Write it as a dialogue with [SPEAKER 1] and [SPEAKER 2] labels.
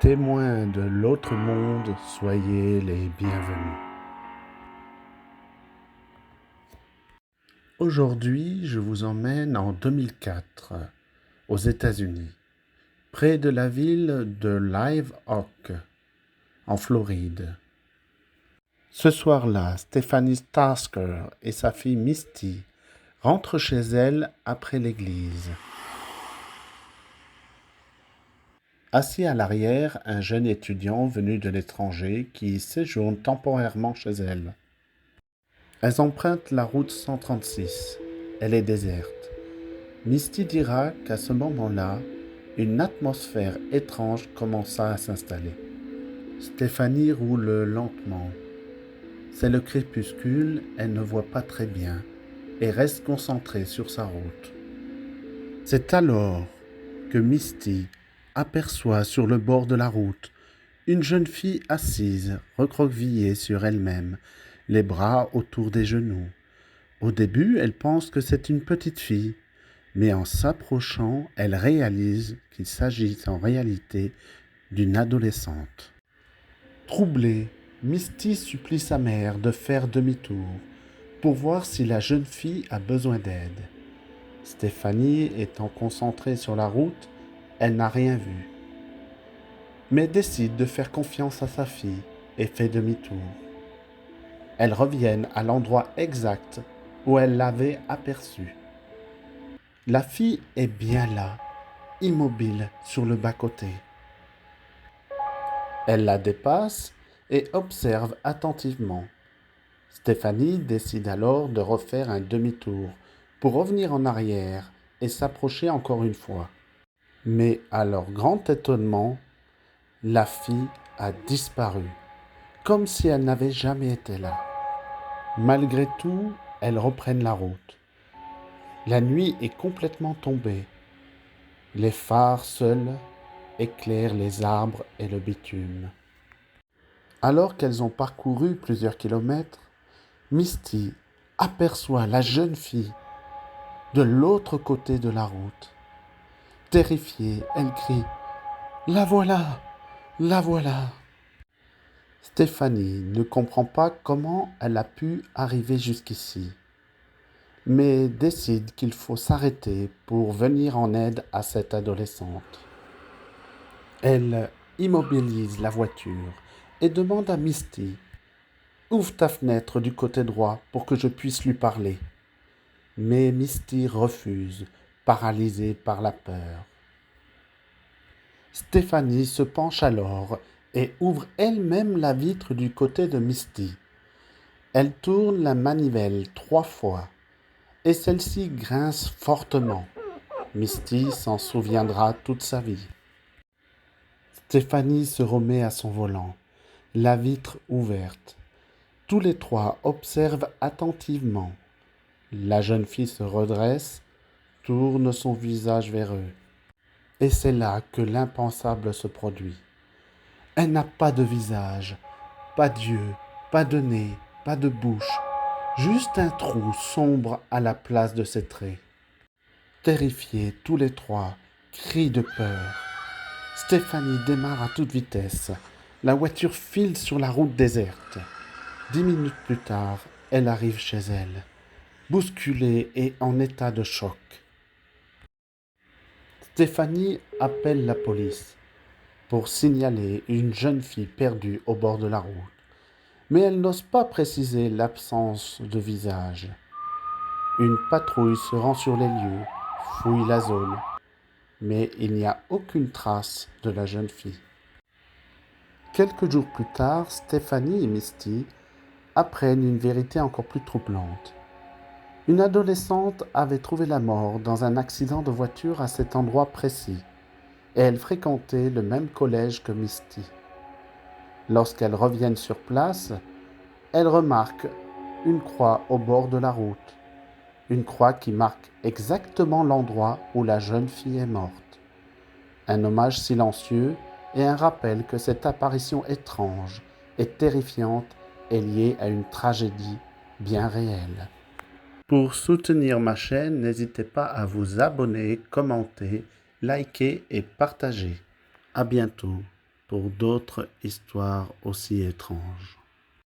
[SPEAKER 1] Témoins de l'autre monde, soyez les bienvenus. Aujourd'hui, je vous emmène en 2004, aux États-Unis, près de la ville de Live Oak, en Floride. Ce soir-là, Stephanie Tasker et sa fille Misty rentrent chez elle après l'église. Assis à l'arrière, un jeune étudiant venu de l'étranger qui séjourne temporairement chez elle. Elles empruntent la route 136. Elle est déserte. Misty dira qu'à ce moment-là, une atmosphère étrange commença à s'installer. Stephanie roule lentement. C'est le crépuscule, elle ne voit pas très bien et reste concentrée sur sa route. C'est alors que Misty aperçoit sur le bord de la route une jeune fille assise, recroquevillée sur elle-même, les bras autour des genoux. Au début, elle pense que c'est une petite fille, mais en s'approchant, elle réalise qu'il s'agit en réalité d'une adolescente. Troublée, Misty supplie sa mère de faire demi-tour pour voir si la jeune fille a besoin d'aide. Stephanie étant concentrée sur la route, elle n'a rien vu, mais décide de faire confiance à sa fille et fait demi-tour. Elles reviennent à l'endroit exact où elle l'avait aperçue. La fille est bien là, immobile sur le bas-côté. Elle la dépasse et observe attentivement. Stéphanie décide alors de refaire un demi-tour pour revenir en arrière et s'approcher encore une fois. Mais à leur grand étonnement, la fille a disparu, comme si elle n'avait jamais été là. Malgré tout, elles reprennent la route. La nuit est complètement tombée. Les phares seuls éclairent les arbres et le bitume. Alors qu'elles ont parcouru plusieurs kilomètres, Misty aperçoit la jeune fille de l'autre côté de la route. Terrifiée, elle crie « La voilà! La voilà !» Stéphanie ne comprend pas comment elle a pu arriver jusqu'ici, mais décide qu'il faut s'arrêter pour venir en aide à cette adolescente. Elle immobilise la voiture et demande à Misty « Ouvre ta fenêtre du côté droit pour que je puisse lui parler. » Mais Misty refuse, paralysée par la peur. Stéphanie se penche alors et ouvre elle-même la vitre du côté de Misty. Elle tourne la manivelle 3 fois et celle-ci grince fortement. Misty s'en souviendra toute sa vie. Stéphanie se remet à son volant, la vitre ouverte. Tous les trois observent attentivement. La jeune fille se redresse, tourne son visage vers eux. Et c'est là que l'impensable se produit. Elle n'a pas de visage, pas d'yeux, pas de nez, pas de bouche, juste un trou sombre à la place de ses traits. Terrifiés, tous les trois crient de peur. Stéphanie démarre à toute vitesse. La voiture file sur la route déserte. 10 minutes plus tard, elle arrive chez elle, bousculée et en état de choc. Stéphanie appelle la police pour signaler une jeune fille perdue au bord de la route, mais elle n'ose pas préciser l'absence de visage. Une patrouille se rend sur les lieux, fouille la zone, mais il n'y a aucune trace de la jeune fille. Quelques jours plus tard, Stéphanie et Misty apprennent une vérité encore plus troublante. Une adolescente avait trouvé la mort dans un accident de voiture à cet endroit précis, et elle fréquentait le même collège que Misty. Lorsqu'elles reviennent sur place, elles remarquent une croix au bord de la route, une croix qui marque exactement l'endroit où la jeune fille est morte. Un hommage silencieux et un rappel que cette apparition étrange et terrifiante est liée à une tragédie bien réelle. Pour soutenir ma chaîne, n'hésitez pas à vous abonner, commenter, liker et partager. À bientôt. pour d'autres histoires aussi étranges.